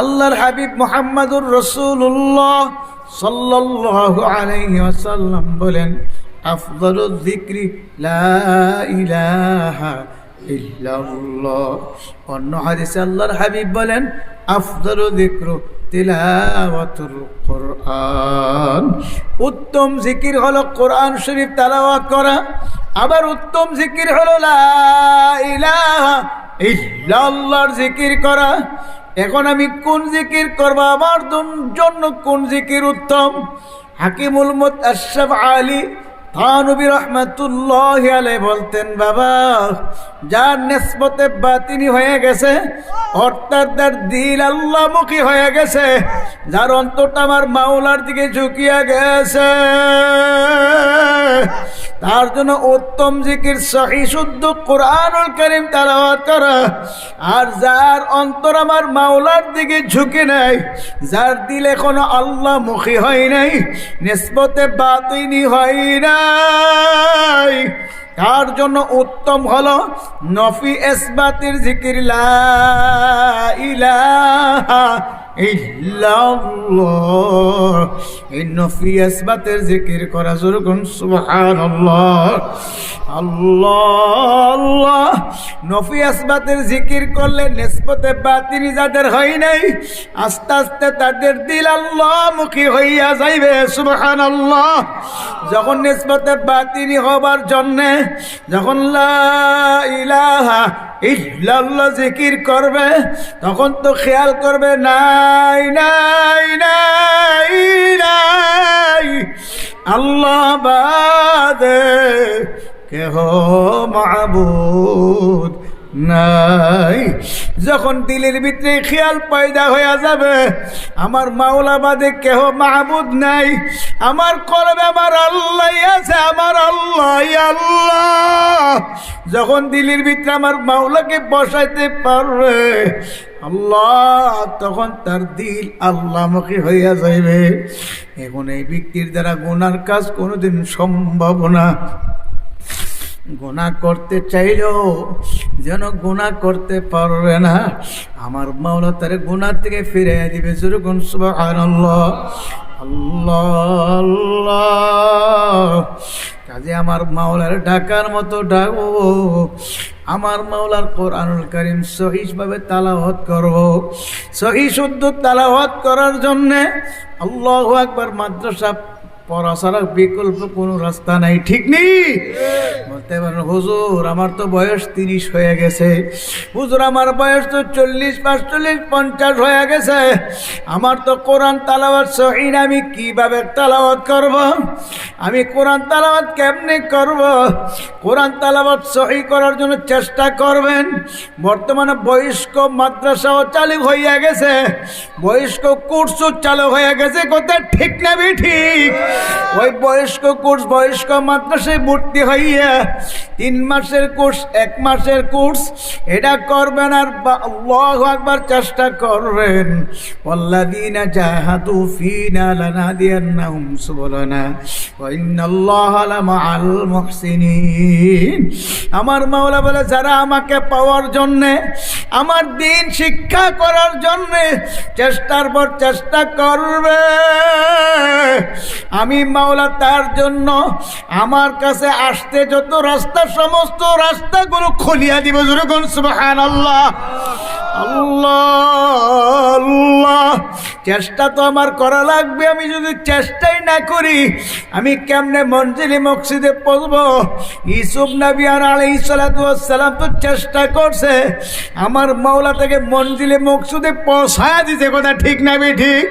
আল্লাহর হাবিব মুহাম্মাদুর রাসূলুল্লাহ সাল্লাল্লাহু আলাইহি ওয়াসাল্লাম বলেন, আফদালুয যিকরি লা ইলাহা ইল্লাল্লাহ। অন্য হাদিসে আল্লাহর হাবিব বলেন, আফদালু যিকরু তিলাওয়াতুল কুরআন। উত্তম জিকির হলো কোরআন শরীফ তেলাওয়াত করা। আবার উত্তম জিকির হলো লা ইলাহা ইল্লাল্লাহর জিকির করা। এখন আমি কোন জিকির করব, আমার জন্য কোন জিকির উত্তম? হাকিমুল মুতাশাব আলী থানবী রহমাতুল্লাহি আলাইহি বলতেন, বাবা, যার নিসবতে বাতিনি হয়ে গেছে, অর্থাৎ তার দিল আল্লাহমুখী হয়ে গেছে, যার অন্তরটা আমার মাওলার দিকে ঝুঁকিয়া গেছে, তার জন্য উত্তম জিকির সহিহ শুদ্ধ কোরআনুল কারীম তেলাওয়াত করা। আর যার অন্তর আমার মাওলার দিকে ঝুঁকে নাই, যার দিল এখনো আল্লাহমুখী হয় নাই, নিসবতে বাতিনি হয় নাই, তার জন্য উত্তম হলো নফি ইসবাতের জিকির লা ইলাহা ইল্লাল্লাহ। এই নফি ইসবাতের জিকির করা যখন সুবহানাল্লাহ আল্লাহ আল্লাহ। নফি ইসবাতের জিকির করলে নিসবতে বাতিনি যাদের হয় নাই, আস্তে আস্তে তাদের দিল আল্লাহমুখী হইয়া যাইবে। সুবহানাল্লাহ। যখন নিসবতে বাতিনি হবার জন্যে যখন লা ইলাহা ইল্লাল্লাহ জিকির করবে, তখন তো খেয়াল করবে নাই নাই নাই নাই আল্লাহ বাদে কেহ মাবুদ নাই। যখন দিলের ভিতরে খেয়াল পয়দা হয়ে যাবে আমার মাওলা বাদে কেহ মাহবুদ নাই, আমার কলবে আমার আল্লাহ আছে, আমার আল্লাহ আল্লাহ। যখন দিলের ভিতরে আমার মাওলাকে বসাইতে পারবে আল্লাহ, তখন তার দিল আল্লাহমুখী হইয়া যাইবে। এখন এই ব্যক্তির দ্বারা গুনার কাজ কোনোদিন সম্ভব না। গুনাহ করতে চাইলেও যেন গুনাহ করতে পারবে না। আমার মাওলা তার গুনাহ থেকে ফিরিয়ে দিবে। যেরকম সুবহানাল্লাহ আল্লাহ আল্লাহ। কাজে আমার মাওলার ডাকার মতো ডাকবো, আমার মাওলার কোরআনুল কারীম সহিহভাবে তেলাওয়াত করব। সহিহ শুদ্ধ তেলাওয়াত করার জন্যে আল্লাহু আকবার মাদ্রাসা পড়া ছাড়া বিকল্প কোনো রাস্তা নাই। ঠিক নেই? বলতে পারেন, হুজুর আমার তো বয়স 30 হয়ে গেছে, হুজুর আমার বয়স তো 40, 45, 50 হয়ে গেছে, আমার তো কোরআন তেলাওয়াত সহিহ না, আমি কিভাবে তেলাওয়াত করব? আমি কোরআন তেলাওয়াত কেমনে করব? কোরআন তেলাওয়াত সহিহ করার জন্য চেষ্টা করবেন। বর্তমানে বয়স্ক মাদ্রাসাও চালু হইয়া গেছে, বয়স্ক কোর্সও চালু হয়ে গেছে। কথা ঠিক না ঠিক? ওই বয়স্ক কোর্স, বয়স্ক মাদ্রাসায় ভর্তি হইয়া 3 মাসের কোর্স, 1 মাসের কোর্স এটা করবেন। আর আল্লাহু আকবার চেষ্টা করবেন, ওয়াল্লাযীনা জাহাদু ফীনা লানাহদিয়ান্নাহুম সুবুলানা ওয়া ইন্নাল্লাহা লামাআল মুহসিনিন। আমার মাওলা বলে, যারা আমাকে পাওয়ার জন্যে, আমার দ্বীন শিক্ষা করার জন্যে চেষ্টার পর চেষ্টা করবে, আমি মাওলা তার জন্য আমার কাছে আসতে যত রাস্তা, সমস্ত রাস্তাগুলো খুলিয়া দিব। যেরকম সুবহানাল্লাহ আল্লাহ আল্লাহ। চেষ্টা তো আমার করা লাগবে। আমি যদি চেষ্টাই না করি আমি কেমনে মঞ্জিলে মকসিদে পৌঁছব? ইউসুফ নবী আলাইহিস সালাতু ওয়াস সালাম তো চেষ্টা করছে, আমার মাওলা থেকে মঞ্জিলে মকসুদে পৌঁছায়া দিতে। কথা ঠিক না ঠিক?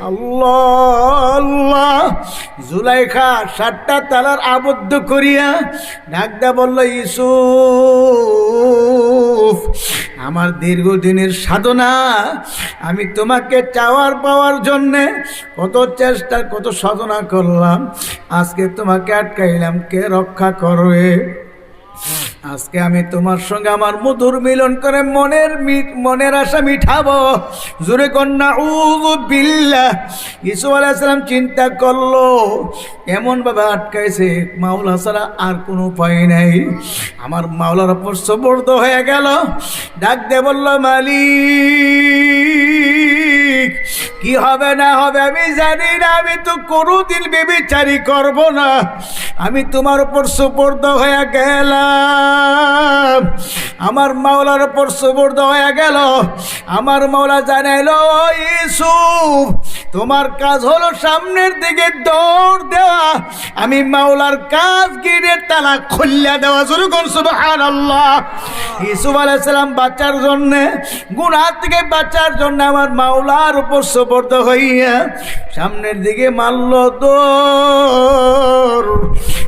আল্লাহ আল্লাহ। জুলাইখা 7টা তালার আবদ্ধ করিয়া ডাকদা বলল, ইউসুফ আমার দীর্ঘদিনের সাধনা, আমি তোমাকে চাওয়ার পাওয়ার জন্যে কত চেষ্টা, কত সাধনা করলাম, আজকে তোমাকে আটকাইলাম, কে রক্ষা করবে? আজকে আমি তোমার সঙ্গে আমার মধুর মিলন করে মনের আশা মিঠাবো। জোরে কন্যা উযু বিল্লাহ। ইসু আলাইহিস সালাম চিন্তা করলো, এমন ভাবে আটকাইছে, মাওলা ছাড়া আর কোনো উপায় নাই। আমার মাওলার উপর সবর্দ হয়ে গেল, ডাক দিয়ে বলল, মালিক কি হবে না হবে আমি জানি না, আমি তো কোনোদিন বেবিচারি করব না। আমি তোমার উপর সুপর্দ হয়ে গেলাম। আমার মাওলার উপর সুপর্দ হয়ে গেল। আমার মাওলা জানাইলো, ও ইউসুফ তোমার কাজ হলো সামনের দিকে দৌড় দেওয়া, আমি মাওলার কাজ গেটের তালা খুললে দেওয়া। শুরু করুন সুবহানাল্লাহ। ইউসুফ আলাইহিস সালাম বাঁচার জন্য, গুনাহ থেকে বাঁচার জন্য আমার মাওলার উপর সুপর্দ হইয়া সামনের দিকে মারল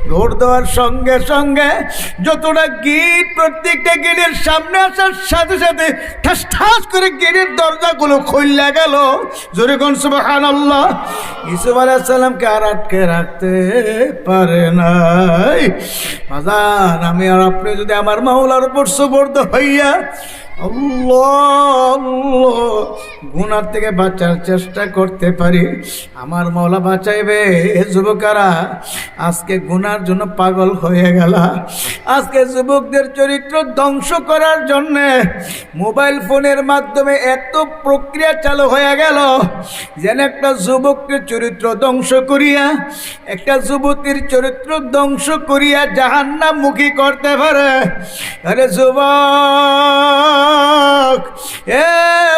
দৌড় দেওয়ার সঙ্গে সঙ্গে যতটা গেট, প্রত্যেকটা গেটের সামনে আসার সাথে সাথে ঠাস ঠাস করে গেটের দরজাগুলো খুললে গেল। জোরে কোন সুবহানাল্লাহ। ইউসুফ আলাইহিস সালামকে আর আটকে রাখতে পারে নাই। বাজার আমি আর আপনি যদি আমার মাওলার উপর সুপর্দ হইয়া আল্লাহ গুনার থেকে বাঁচার চেষ্টা করতে পারি, আমার মাওলা বাঁচাইবে। যুবকেরা আজকে গুনার জন্য পাগল হয়ে গেল। আজকে যুবকদের চরিত্র ধ্বংস করার জন্য মোবাইল ফোনের মাধ্যমে এত প্রক্রিয়া চালু হয়ে গেল যেন একটা যুবকের চরিত্র ধ্বংস করিয়া, একটা যুবতীর চরিত্র ধ্বংস করিয়া জাহান্নামমুখী করতে পারে। আরে যুবক, এ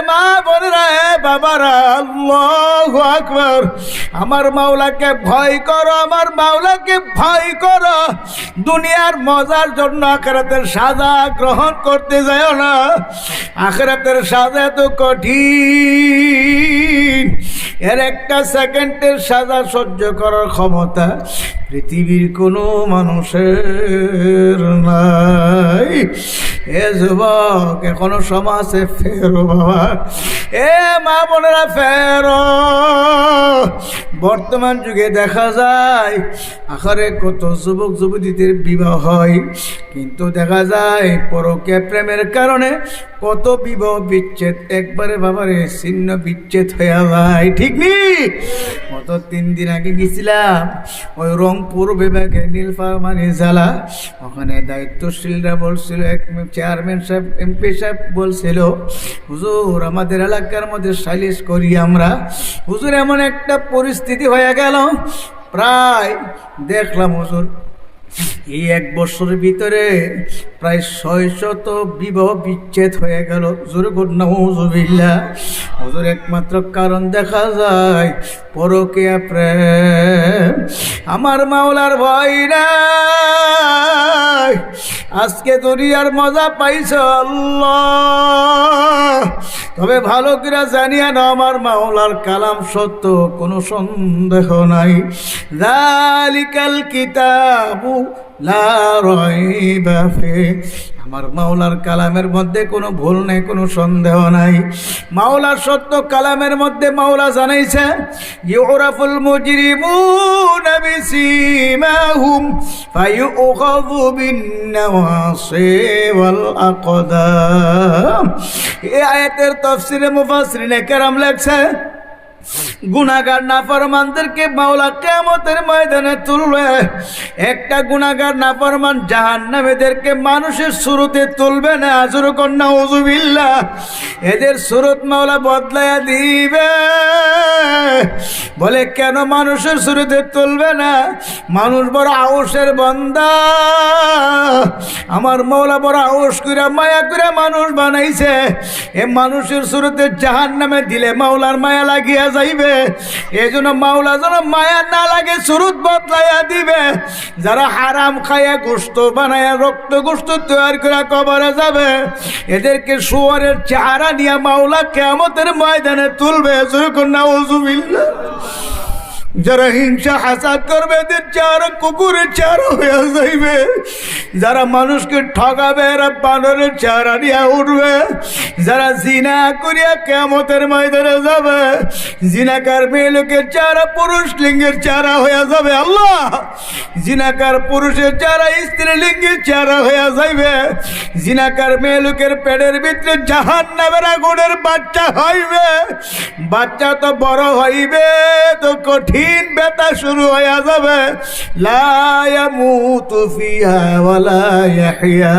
মা বোনেরা, এ বাবারা, আল্লাহু আকবার, আমার মাওলাকে ভয় করো, আমার মাওলাকে ভয় করো। দুনিয়ার মজার জন্য আখিরাতের সাজা গ্রহণ করতে যাও না। আখিরাতের সাজা এত কঠিন, এর একটা সেকেন্ডের সাজা সহ্য করার ক্ষমতা পৃথিবীর কোনো মানুষের নাই। এ যুবক, এখনো সমাজে ফেরো বাবা। এ মা বোনেরা ফেরো। বর্তমান যুগে দেখা যায় আখারে কত যুবক যুবতীদের বিবাহ হয়, কিন্তু দেখা যায় পরকীয়া প্রেমের কারণে কত বিবাহ বিচ্ছেদ একবারে বাবারে ছিন্ন বিচ্ছেদ হয়ে যায়। ঠিক নেই? গত 3 দিন আগে গেছিলাম ওই রংপুর বিভাগে নীলফামারী জেলা, ওখানে দায়িত্বশীলরা বলছিল, এক চেয়ারম্যান সাহেব, এমপি সাহেব বলছিল, হুজুর আমাদের এলাকার মধ্যে সালিশ করি আমরা। হুজুর এমন একটা পরিস্থিতি হয়ে গেল, প্রায় দেখলাম হুজুর এই 1 বছরের ভিতরে প্রায় 600 বিবাহ বিচ্ছেদ হয়ে গেল। জোরে কর নাউযুবিল্লাহ। হুজুর একমাত্র কারণ দেখা যায় পরকীয়া প্রেম। আমার মাওলার ভয় নাই। আজকে দুনিয়ার মজা পাইছ আল্লাহ, তবে ভালো করে জানিয়া না আমার মাওলার কালাম সত্য, কোনো সন্দেহ নাই। যালিকাল কিতাবু লা রাইবা ফিহি, আমার মাওলার কালামের মধ্যে কোনো ভুল নেই, কোনো সন্দেহ নাই। মাওলার সত্য কালামের মধ্যে মাওলা জানাইছে, ইউরাফুল মুজরিমুনা বিসীমাহুম ফায়ুখাযু বিন-নাওয়াসি ওয়াল আকদাম। এই আয়াতের তাফসীরে মুফাসসিরিনে কেরাম লেখছে, গুনাহগার নাফরমানদেরকে মাওলা কিয়ামতের ময়দানে তুলবে। একটা গুনাহগার নাফরমান জাহান্নামীদেরকে মানুষের সুরতে তুলবে না। আজরু কন্না নাউযুবিল্লাহ। এদের সুরত মাওলা বদলায়া দিবে। বলে কেন মানুষের সুরতে তুলবে না? মানুষ বড় আউসের বান্দা, আমার মাওলা বড় আউস করে মায়া করে মানুষ বানাইছে। এ মানুষের সুরতে জাহান্নামে দিলে মাওলার মায়া লাগিয়া যাইবে। এই জন্য মাওলা যেন মায়া না লাগে সুরত বদলাইয়া দিবে। যারা হারাম খাইয়া গোশত বানায়া রক্ত গোশত তৈরি করে কবরে যাবে, এদেরকে শুয়োরের চেহারা নিয়ে মাওলা কিয়ামতের ময়দানে তুলবে। নাউযুবিল্লাহ। যারা হিংসা হাসাদ করবে এদের চেহারা কুকুরের চেহারা হয়ে যাইবে। যারা মানুষকে ঠকাবে এরা বানরের চেহারা নিয়ে উঠবে। যারা জিনা করিয়া কিয়ামতের ময়দানে যাবে, জিনাকার মেয়ে লোকের চেহারা পুরুষ লিঙ্গের চেহারা হয়ে যাবে। আল্লাহ, জিনাকার পুরুষের চেহারা স্ত্রী লিঙ্গের চেহারা হয়ে যাইবে। জিনাকার মেয়ে লোকের পেটের ভিতরে জাহান্নামের আগুনের বাচ্চা হইবে। বাচ্চা তো বড় হইবে তো কঠিন ব্যথা শুরু হয়ে যাবে। লা ইয়ামুতু ফিহা ওয়ালা ইয়াহইয়া,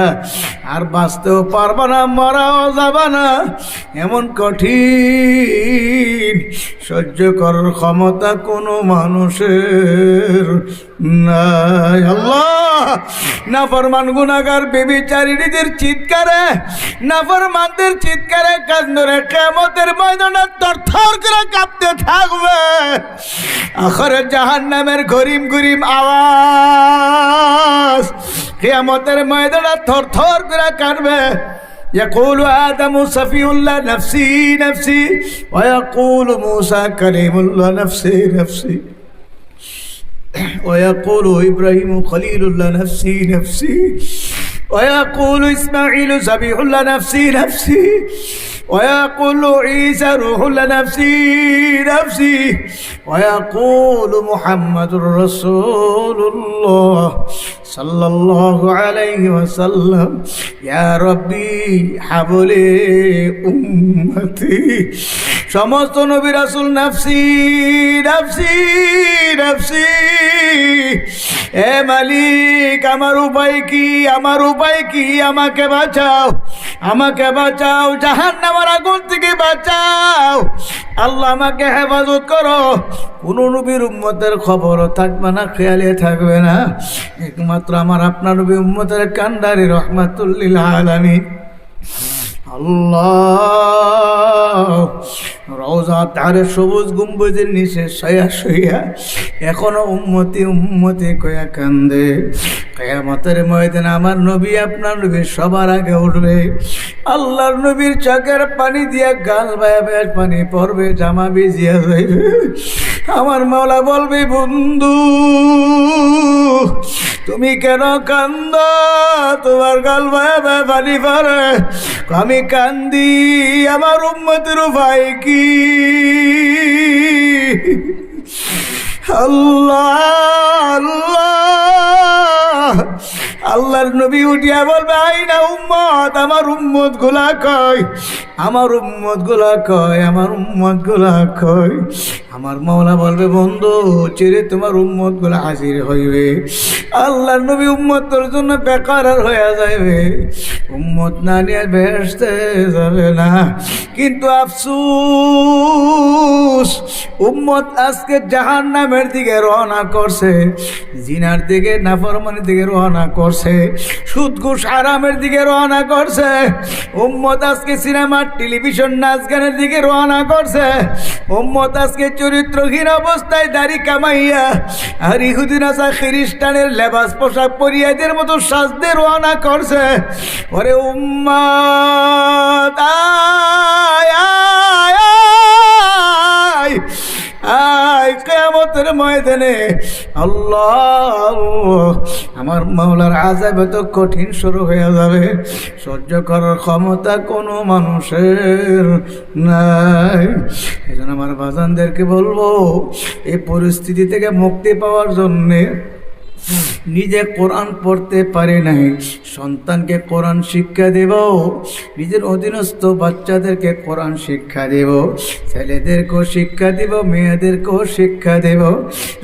আর বাঁচতেও পারবে না, মরাও যাবে না। এমন কঠিন সহ্য করার ক্ষমতা কোনো মানুষের নাই। আল্লাহ, নাফরমান গুনাহগার বেবিচারীদের চিৎকারে, নাফরমানদের চিৎকারে কান ধরে কিয়ামতের ময়দানে থরথর করে কাঁপতে থাকবে। আখরে জাহান্নামের গরিম গরিম আওয়াজ কিয়ামতের ময়দানে থরথর করে কাঁপবে। يقول آدم صفي الله نفسي نفسي ويقول موسى كليم الله نفسي نفسي ويقول إبراهيم خليل الله نفسي نفسي ويقول إسماعيل ذبيح الله نفسي نفسي ويقول عيسى روح الله نفسي نفسي ويقول محمد رسول الله صلى الله عليه وسلم يا ربي حبلي أمتي সমস্ত নবী রাসূল নফসি নফসি নফসি, এ মালিক আমার উপায় কি, আমার উপায় কি, আমাকে বাঁচাও, আমাকে বাঁচাও, জাহান্নামের আগুন থেকে বাঁচাও। আল্লাহ আমাকে হেফাজত করো। কোন নবীর উম্মতের খবরও থাকবে না, খেয়ালে থাকবে না, একমাত্র আমার আপনার নবী উম্মতের কান্ডারি রহমাতুল লিল আলামিন। আল্লাহ, রওজা তারে সবুজ গম্বুজের নিচে শয়া শয়া এখনো উম্মতি উম্মতি কয়া কান্দে। কিয়ামতের ময়দানে আমার নবী আপনার নবী সবার আগে উঠবে। আল্লাহর নবীর চোখের পানি দিয়া গাল বায়া বায়া পানি পড়বে, জামা ভিজিয়া যাইবে। আমার মাওলা বলবে, বন্ধু তুমি কেন কান্দ, তোমার গাল বায়া বায়া পানি পড়ে। আমি কান্দি, আমার উম্মতের উপায় কি? আল্লাহ আল্লাহ, আল্লাহর নবী উঠিয়া বলবে, আইনা উম্মত, আমার উম্মত গুলা কই, আমার উম্মত গুলা কই, আমার উম্মত গুলা কই। আমার মাওলা বলবে, বন্ধু চিরে তোমার উম্মত গুলা হাজির হইবে। আল্লাহর নবী উম্মতের জন্য বেকার হয়ে যাবে, উম্মত না নিয়ে বেহেশতে যাবে না। কিন্তু আফসোস, উম্মত আজকে জাহান্নামের দিকে রওনা করছে, জিনার দিকে, নাফরমানির দিকে রওনা করছে, সুদ ঘুষ হারামের দিকে রওনা করছে। উম্মত আজকে সিনেমা টেলিভিশন নাচ গানের দিকে রওনা করছে। উম্মত আজকে চরিত্রহীন অবস্থায় দাড়ি কামাইয়া আর ইহুদি নাসা খ্রিস্টানের লেবাস পোশাক পরিয়া এদের মতো সাজতে রওনা করছে। ওরে উম্মত আয় আয় আয় আয়, কিয়ামতের ময়দানে আল্লাহ আমার মাওলার আযাব তো কঠিন শুরু হয়ে যাবে, সহ্য করার ক্ষমতা কোনো মানুষের নাই। এজন্য আমার বাজানদেরকে বলবো, এই পরিস্থিতি থেকে মুক্তি পাওয়ার জন্যে নিজে কোরআন পড়তে পারে নাই, সন্তানকে কোরআন শিক্ষা দেব, নিজের অধীনস্থ বাচ্চাদেরকে কোরআন শিক্ষা দেব, ছেলেদেরকেও শিক্ষা দেব, মেয়েদেরকেও শিক্ষা দেব।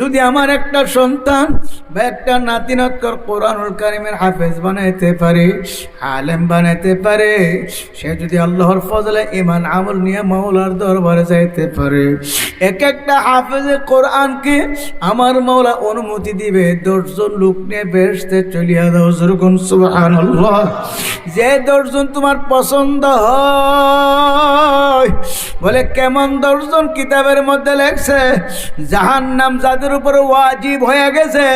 যদি আমার একটা সন্তান বা একটা নাতিনাতকর কোরআনুল কারীমের হাফেজ বানাইতে পারে, আলেম বানাইতে পারে, সে যদি আল্লাহর ফজলে ঈমান আমল নিয়ে মাওলার দরবারে যাইতে পারে, এক একটা হাফেজে কোরআনকে আমার মাওলা অনুমতি দিবে 10 জন লোক নিয়ে বেহেশতে চলিয়া দাও। যেরকম সুবহানাল্লাহ। যে 10 জন তোমার পছন্দ হয়, বলে কেমন 10 জন? কিতাবের মধ্যে লেখছে জাহান্নাম যাদের উপরে ওয়াজিব হয়ে গেছে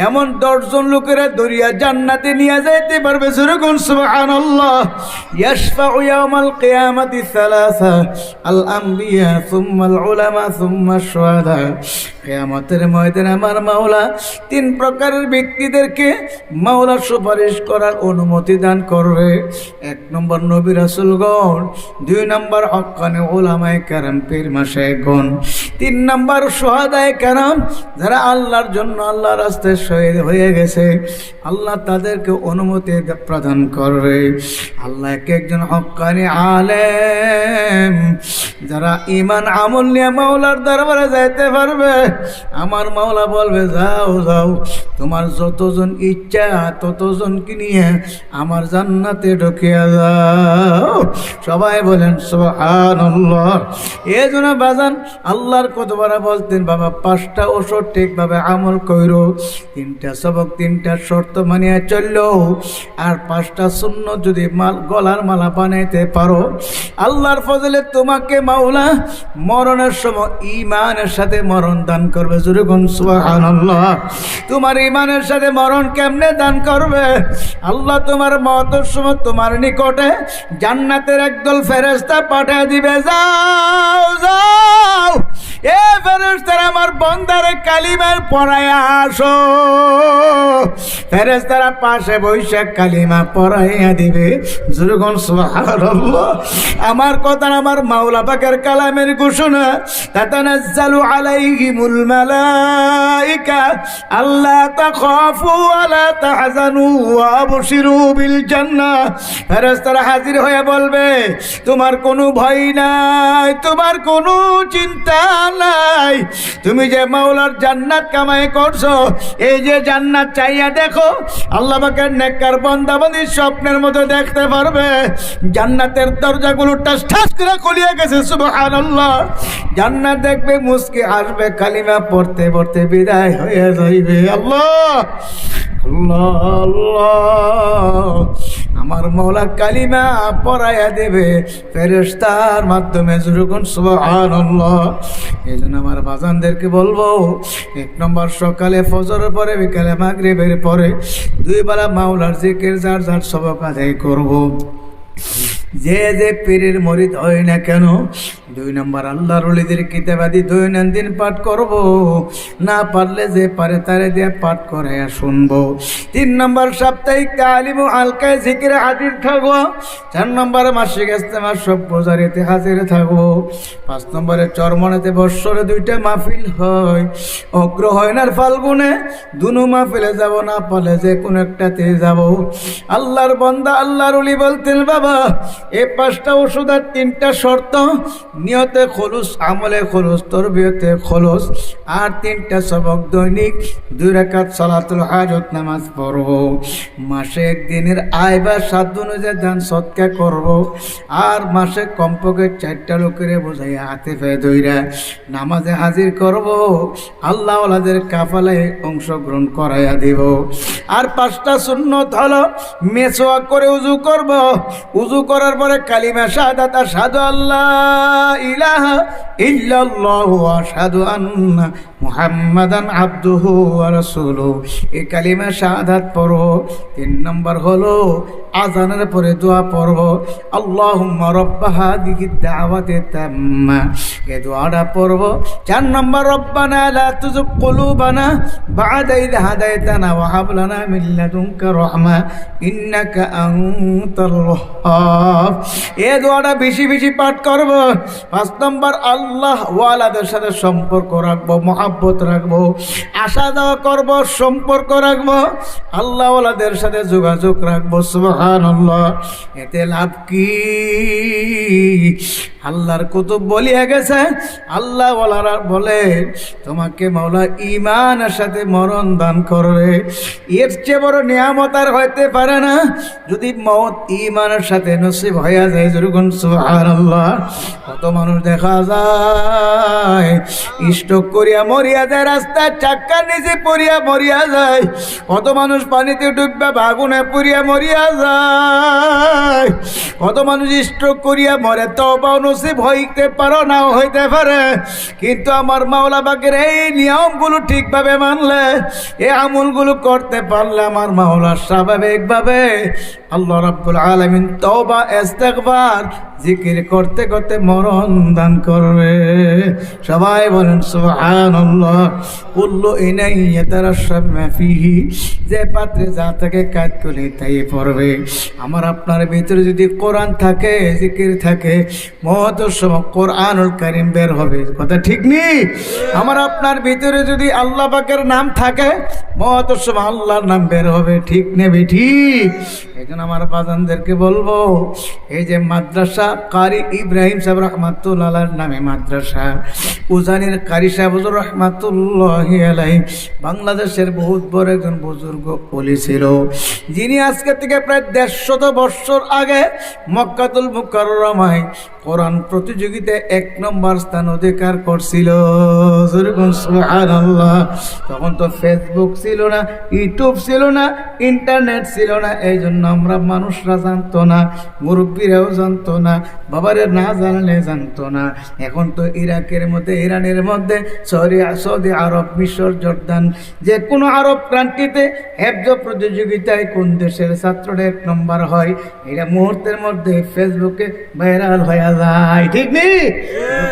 এমন 10 জন লোকেরা দরিয়া জান্নাতে নিয়ে যাইতে পারবে। যেরকম সুবহানাল্লাহ। ইয়াশফাউ ইয়াউমাল কিয়ামাতি সালাসা, আল আম্বিয়া সুম্মাল উলামা সুম্মা শুহাদা। কিয়ামতের ময়দানে আমার মাওলা 3 প্রকারের ব্যক্তিদেরকে মাওলা সুপারিশ করার অনুমতি দান করবে। 1 নম্বর নবী রাসূলগণ, 2 নম্বর হক্কানি উলামায়ে কেরাম পীর মাশায়েখগণ, তিন নম্বর শুহাদায়ে কেরাম, যারা আল্লাহর জন্য আল্লাহর রাস্তায় শহীদ হয়ে গেছে, আল্লাহ তাদেরকে অনুমতি প্রদান করবে। আল্লাহ একজন হক্কানি আলেম যারা ঈমান আমল নিয়ে মাওলার দরবারে যাইতে পারবে, আমার মাওলা বলবে যাও যাও, তোমার যতজন ইচ্ছা ততজনকে নিয়ে আমার জান্নাতে ঢুকিয়া যাও। সবাই বলেন সুবহানাল্লাহ। এই জন্য বাজান আল্লাহর কতবারা বলতেন, বাবা পাঁচটা ওষুধ ঠিকভাবে আমল কইরো, তিনটা সবক তিনটা শর্ত মানিয়া চললো, আর পাঁচটা সুন্নত যদি গলার মালা বানাইতে পারো, আল্লাহর ফজলে তোমাকে মাওলা মরণের সময় ঈমানের সাথে মরণ দান করবে। জোরে বলুন সুবহানাল্লাহ। তোমার ঈমানের সাথে মরণ কেমনে দান করবে? আল্লাহ তোমার মওতের সময় তোমার নিকটে জান্নাতের একদল ফেরেশতা পাঠিয়ে দিবে, যাও যাও এ ফেরেশতারা আমার বান্দারে কালিমার পড়াইয়া আসো। ফেরেশতারা পাশে বসে কালিমা পড়াইয়া দিবে। জোরে বলুন সুবহানাল্লাহ। আমার কথা আমার মাওলা পাকের কালামের ঘোষণা, তাতানাজ্জালু আলাইহিমুল মালাইকা আল্লা তাখাফু ওয়ালা তাহজানু ওয়া আবশিরু বিল জান্নাহ। ফেরেশতারা হাজির হয়ে বলবে, তোমার কোনো ভয় নাই, তোমার কোনো চিন্তা নাই, তুমি যে মাওলার জান্নাত কামাই করছো, এই যে জান্নাত চাইয়া দেখো, আল্লাহ পাকের নেককার বান্দা বান্দি স্বপ্নের মতো দেখতে পারবে, জান্নাতের দরজাগুলো টাস ঠাস করে খুলিয়ে গেছে। সুবহানাল্লাহ। জান্নাত দেখবে, মুস্কি আসবে, কালিমা পড়তে পড়তে বিদায় হয়ে যাইবে। আল্লাহ আল্লাহ আল্লাহ। আমার মাওলা কালিমা পড়াইয়া দেবে ফেরেশতার মাধ্যমে। যখন সুবহানাল্লাহ। এই জন্য আমার বাজানদেরকে বলবো, এক নম্বর সকালে ফজরের পরে, বিকালে মাগরিবের পরে দুই বেলা মাওলার জিকির যার যার সবক আদায় করবো। যে যে পীরের মরিদ হয় না কেন, দুই নম্বর আল্লাহর ওলিদের কিতাবাদি দৈনন্দিন পাঠ করব, না পারলে যে পারে তারে দিয়ে পাঠ করাইয়া শুনবো। তিন নম্বর সাপ্তাহিক তালিম ও হালকায় জিকিরে হাজির থাকবো। চার নম্বরে মাসিক ইজতেমা সব প্রচারিতে হাজির থাকবো। পাঁচ নম্বরে চরমনেতে বৎসরে দুইটা মাহফিল হয়, অগ্রহায়ণের ফাল্গুনে দুনো মাহফিলে যাব, না পারলে যে কোনো একটাতে যাব। আল্লাহর বান্দা আল্লাহর ওলি বলতেন, বাবা এই পাঁচটা ওষুধ আর তিনটা শর্ত, নিয়তে খলুস, আমলে খলুস, তরবিয়তে খলুস, আর তিনটা সবক দৈনিক 2 রাকাত সালাতুল হাজত নামাজ পড়ব। মাসে একদিনের আয় বা সাধ্য অনুযায়ী দান সৎকার করব, আর মাসে কমপক্ষে 4টা লোকের বোঝাইয়া হাতে ফেয়ে ধইরা নামাজে হাজির করব, আল্লাহ ওয়ালাদের কাফালায় অংশগ্রহণ করাইয়া দিব। আর 5টা সুন্নত হলো, মেসওয়াক করে উযু করব, উযু করার পরে কালিমা শাহাদাত, আশহাদু আল্লাহ ইলাহা ইল্লাল্লাহু ওয়া আশহাদু আন্না মুহাম্মাদান আবদুহু ওয়া রাসূলুহু, এই কালিমা শাহাদাত পড়ব। 3 নম্বর হলো আযানের পরে দোয়া পড়ব, আল্লাহুম্মা রাব্বা হাযিহি দাওয়াতি তাম্মা, এই দোয়াটা পড়ব। 4 নম্বর রব্বানা লা তুযিগ কুলুবানা বা'দা ইয হাদাইতানা ওয়া হাব লানা মিন লাদুনকা রাহমা ইন্নাকা আনতাল ওয়াহ্হাব, এই দোয়াটা বেশি বেশি পাঠ করব। 5 নম্বর আল্লাহ ওয়ালাদের সাথে সম্পর্ক রাখবো, মহব্বত রাখবো, আশা দেওয়া করব, সম্পর্ক রাখবো, আল্লাহ ওয়ালাদের সাথে যোগাযোগ রাখবো। সুবহানাল্লাহ। এতে লাভ কি? আল্লাহর কুতুব বলিয়া গেছে, আল্লাহ ওয়ালারা বলে তোমাকে মাওলা ঈমানের সাথে মরণ দান করবে। এর চেয়ে বড় নিয়ামত আর হইতে পারে না, যদি মওত ঈমানের সাথে নসিব হইয়া যায়। যেরকম সুবহানাল্লাহ। কত মানুষ দেখা যায় স্ট্রোক করিয়া মরিয়া যায়, রাস্তার চাক্কার নিচে পড়িয়া মরিয়া যায়। কত মানুষ পানিতে ডুববা আগুনে পড়িয়া মরিয়া যায়। কত মানুষ স্ট্রোক করিয়া মরে, তওবা নসিব হইতে পারো, নাও হইতে পারে, কিন্তু আমার মাওলা পাকের এই নিয়মগুলো ঠিকভাবে মানলে, এই আমলগুলো করতে পারলে, আমার মাওলা স্বাভাবিকভাবে আল্লাহ রাব্বুল আলামিন তওবা ইস্তেগফার জিকির করতে করতে মরণ দান করবে। সবাই বলেন সুবহানাল্লাহ। কুল্লু ইনাইয়া তারাশাব মা ফিহি, যে পাত্রে যা থাকে কাতকুলি তাই পড়বে। আমার আপনার ভিতরে যদি কোরআন থাকে, জিকির থাকে, মওতের সময় কোরআনুল কারীম বের হবে। কথা ঠিক নেই? আমার আপনার ভিতরে যদি আল্লাহ পাকের নাম থাকে, মওতের সময় আল্লাহর নাম বের হবে। ঠিক নেবে? ঠিক। এখন আমার বাজানদেরকে বলবো, এই যে মাদ্রাসা কারি ইব্রাহিম সাহেব রহমাতুল্লাহ আলাইহির নামে মাদ্রাসা, উজানির কারি সাহেব হুজুর রহমাতুল্লাহি আলাইহি বাংলাদেশের বহুত বড় একজন বুজুর্গ ওলি ছিল, যিনি আজকে থেকে প্রায় ১৫০ বছর আগে মক্কাতুল মুকাররমায় কোরআন প্রতিযোগিতায় ১ নম্বর স্থান অধিকার করছিল। সুবহানাল্লাহ। তখন তো ফেসবুক ছিল না, ইউটিউব ছিল না, ইন্টারনেট ছিল না, এই জন্য আমরা মানুষরা জানতো না, মুরব্বীরাও জানতো না, বাবারে না জানলে জানতো না। এখন তো ইরাকের মধ্যে, ইরানের মধ্যে, সৌদি আরব, মিশর, জর্দান, যে কোনো আরব ক্রান্তিতে হেফজ প্রতিযোগিতায় কোন দেশের ছাত্ররা ১ নম্বর হয়, এটা মুহূর্তের মধ্যে ফেসবুকে ভাইরাল হয়ে যায়। ঠিক নেই?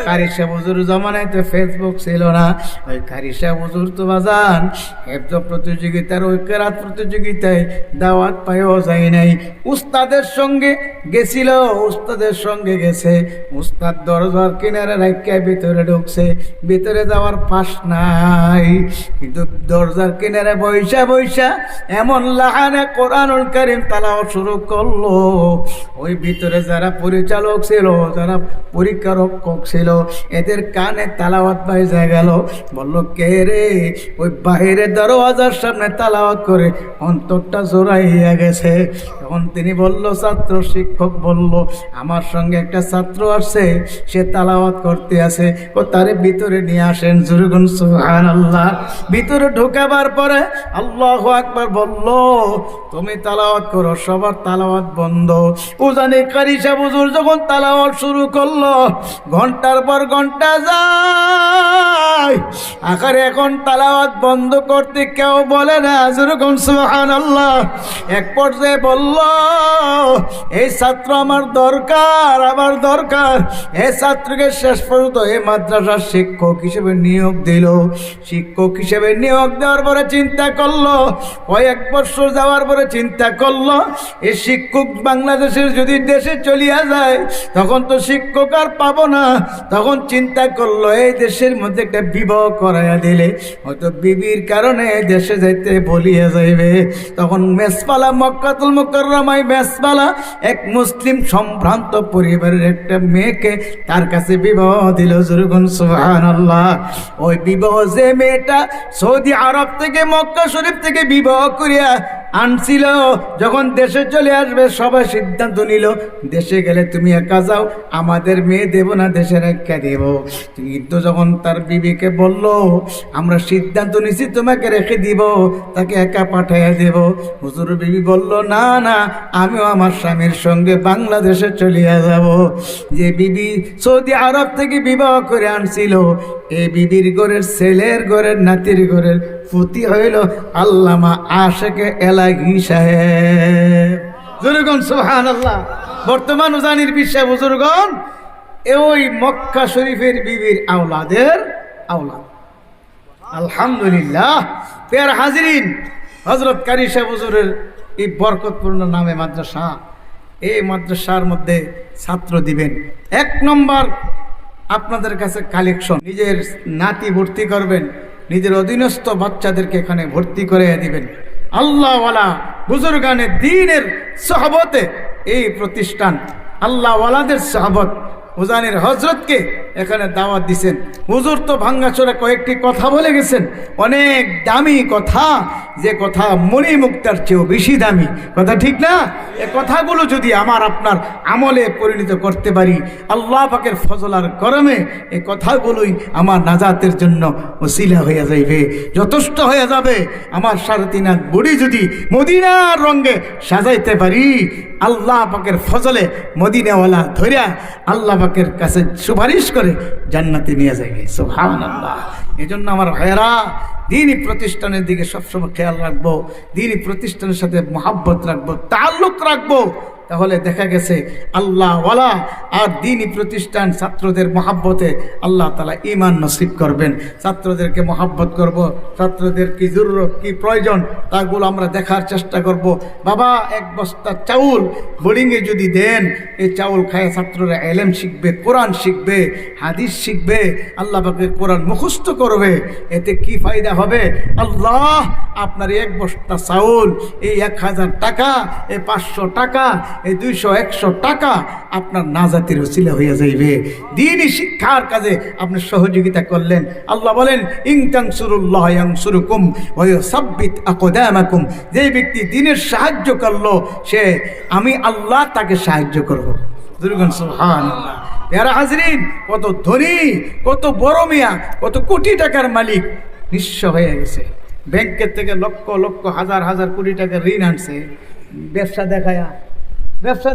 কারি সাহেব হুজুর জমানায় তো ফেসবুক ছিল না। ওই কারি সাহেব হুজুর তো বাজান হেফজ প্রতিযোগিতার, ওই কেরাত প্রতিযোগিতায় দাওয়াত পাইও যায় নাই। উস্তাদের সঙ্গে গেছিল, উস্তাদের সঙ্গে গেছে, উস্তাদ দরজার কিনারে রাখিয়া ভিতরে ঢুকছে, ভিতরে যাওয়ার পাস নাই, কিন্তু দরজার কিনারে বৈশা বৈশা এমন লাহানে কোরআনুল কারীম তেলাওয়াত শুরু করলো। ওই ভিতরে যারা পরিচালক ছিল, যারা পরীক্ষারক্ষক ছিল, এদের কানে তেলাওয়াত বাইজা গেল। বলল, কে রে? ওই বাহিরে দরওয়াজার সামনে তেলাওয়াত করে অন্তরটা জোড়াইয়া গেছে। তখন তিনি বলল, ছাত্র শিক্ষক বলল, আমার সঙ্গে একটা ছাত্র আসছে, সে তেলাওয়াত করতে আছে, ও তারে ভিতরে নিয়ে আসেন। জুরগুন সুবহানাল্লাহ। ভিতরে ঢোকাবার পরে আল্লাহু আকবার বলল, তুমি তেলাওয়াত করো। সবার তেলাওয়াত বন্ধ। উজানি কারি সাহেব হুজুর যখন তেলাওয়াত শুরু করলো, ঘন্টার পর ঘন্টা যায়, আকারে এখন তেলাওয়াত বন্ধ করতে কেউ বলে না। যেরকম সুবহানাল্লাহ। এক পর্যায়ে বলল, এই ছাত্র আমার দরকার, আমার দরকার। এই ছাত্রকে শেষ পর্যন্ত এই মাদ্রাসার শিক্ষক হিসেবে নিয়োগ দিল। শিক্ষক হিসেবে নিয়োগ দেওয়ার পরে চিন্তা করলো, কয়েক বছর যাওয়ার পরে চিন্তা করলো, এই শিক্ষক বাংলাদেশের যদি দেশে চলিয়া যায়, তখন তো শিক্ষক আর পাবো না। তখন চিন্তা করলো, এই দেশের মধ্যে একটা বিবাহ করাইয়া দিলে হয়তো বিবির কারণে দেশে যাইতে বলিয়া যাইবে। তখন মেসপালা, মক্কাতুল মুকাররমায় মেসপালা এক মুসলিম সম্ভ্রান্ত পরিবারের একটা মেয়েকে তার কাছে বিবাহ দিল। জুরগুন সুবহানাল্লাহ। ওই বিবাহ, যে মেয়েটা সৌদি আরব থেকে, মক্কা শরীফ থেকে বিবাহ করিয়া আনছিল, যখন দেশে চলে আসবে সবাই সিদ্ধান্ত নিল, দেশে গেলে তুমি একা যাও, আমাদের মেয়ে দেব না, দেশে রেখে দেব। কিন্তু যখন তার বিবিকে বলল, আমরা সিদ্ধান্ত নিছি তোমাকে রেখে দিব, তাকে একা পাঠাইয়া দেব, হুজুর বিবি বলল, না না, আমিও আমার স্বামীর সঙ্গে বাংলাদেশে চলিয়া যাব। যে বিবি সৌদি আরব থেকে বিবাহ করে আনছিল, এই বিবির ঘরের, ছেলের ঘরের, নাতির ঘরের ফুতি হইল আল্লামা আশেকে এলাহি সাহেব। বুজুর্গণ সুবহানাল্লাহ। বর্তমান উজানির বিশ্বাস বুজুর্গণ, ওই মক্কা শরীফের বিবির আওলাদের আওলাদ। আলহামদুলিল্লাহ। পেয়ার হাজিরিন, হযরত কারি সাহেব হুজুরের এই বরকতপূর্ণ নামে মাদ্রাসা, এই মাদ্রাসার মধ্যে ছাত্র দিবেন। ১ নম্বর আপনাদের কাছে কালেকশন, নিজের নাতি ভর্তি করবেন, নিজের অধীনস্থ বাচ্চাদেরকে এখানে ভর্তি করে দিবেন। আল্লাহওয়ালা বুজুর্গানে দ্বীনের সহবতে এই প্রতিষ্ঠান, আল্লাহওয়ালাদের সহবত, উজানির হজরতকে এখানে দাওয়াত দিছেন। হুজুর তো ভাঙ্গাচোরা কয়েকটি কথা বলে গেছেন, অনেক দামি কথা, যে কথা মনি মুক্তার চেয়েও বেশি দামি কথা। ঠিক না? এ কথাগুলো যদি আমার আপনার আমলে পরিণত করতে পারি, আল্লাহ পাকের ফজল আর করমে এই কথাগুলোই আমার নাজাতের জন্য ওসিলা হয়ে যাইবে, যথেষ্ট হয়ে যাবে। আমার 3.5 হাত বুড়ি যদি মদিনার রঙে সাজাইতে পারি, আল্লাহ পাকের ফজলে মদিনাওয়ালা ধরিয়া আল্লাহ পাকের কাছে সুপারিশ করে জান্নাতে নিয়ে যাবে। সুবহানাল্লাহ। এজন্য আমার ভাইয়েরা, দ্বীনি প্রতিষ্ঠানের দিকে সবসময় খেয়াল রাখবো, দ্বীনি প্রতিষ্ঠানের সাথে মহাব্বত রাখবো, তাল্লুক রাখবো। তাহলে দেখা গেছে আল্লাহওয়ালা আর দ্বীনি প্রতিষ্ঠান ছাত্রদের মহাব্বতে আল্লাহ তাআলা ঈমান নসিব করবেন। ছাত্রদেরকে মহাব্বত করব, ছাত্রদের কি জরুরত কি প্রয়োজন তাগুলো আমরা দেখার চেষ্টা করব। বাবা এক বস্তা চাউল বোর্ডিংয়ে যদি দেন, এই চাউল খায় ছাত্ররা এলেম শিখবে, কোরআন শিখবে, হাদিস শিখবে, আল্লাহ পাকের কোরআন মুখস্থ করবে। এতে কি ফায়দা হবে? আল্লাহ আপনার এক বস্তা চাউল, এই 1000 টাকা, এই 500 টাকা, এই 200 100 টাকা আপনার নাজাতের ওসিলা হয়ে যাইবে। দ্বীনি শিক্ষার কাজে আপনি সহযোগিতা করলেন। আল্লাহ বলেন ইন তানসুরুল্লাহ ইয়ানসুরুকুম ওয়া ইউসাব্বিত আকদামাকুম। যে ব্যক্তি দ্বীনের সাহায্য করলো, সে আমি আল্লাহ তাকে সাহায্য করব। দুর্গন সুবহানাল্লাহ। যারা হাজরিন, কত ধনী, কত বড় মিয়া, কত কোটি টাকার মালিক নিঃস্ব হয়ে গেছে। ব্যাংকের থেকে লক্ষ লক্ষ হাজার হাজার কোটি টাকা ঋণ আনছে ব্যবসা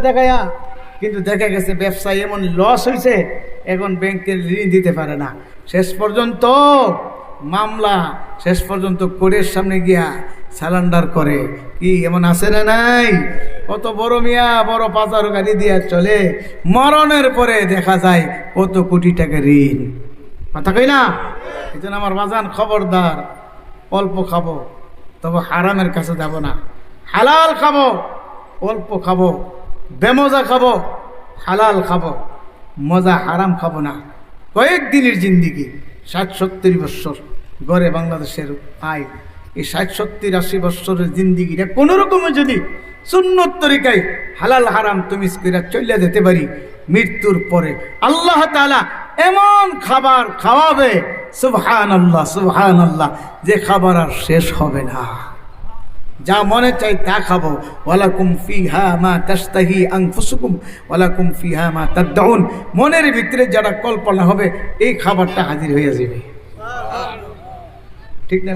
দেখায়া, কিন্তু দেখা গেছে ব্যবসায় এমন লস হয়েছে, এখন ব্যাংকের ঋণ দিতে পারে না। শেষ পর্যন্ত মামলা, শেষ পর্যন্ত কোর্টের সামনে গিয়া সারেন্ডার করে। কি এমন আছে না নাই? কত বড় মিয়া, বড় পাচার গাড়ি দিয়া চলে, মরণের পরে দেখা যায় কত কোটি টাকা ঋণ। কথা কই না? এই জন্য আমার বাজান খবরদার, অল্প খাবো তবে হারামের কাছে যাব না। হালাল খাবো, অল্প খাবো, বেমজা খাবো, হালাল খাবো, মজা হারাম খাবো না। কয়েকদিনের জিন্দিগি, 60-70 বৎসর গড়ে বাংলাদেশের আয়। এই 60-70-80 বৎসরের জিন্দিগিটা কোনো রকমে যদি সুন্নত তরিকায় হালাল হারাম তুমি চলে যেতে পারি, মৃত্যুর পরে আল্লাহ তাআলা এমন খাবার খাওয়াবে, সুবহানাল্লাহ সুবহানাল্লাহ, যে খাবার আর শেষ হবে না। যা মনে চাই তা খাবো। ওয়ালাকুম ফিহা মা তাশতাহি আনফুসুকুম ওয়ালাকুম ফিহা মা তাদউন। মনের ভিতরে যারা কল্পনা হবে এই খাবারটা হাজির হয়ে যাবে। ঠিক না?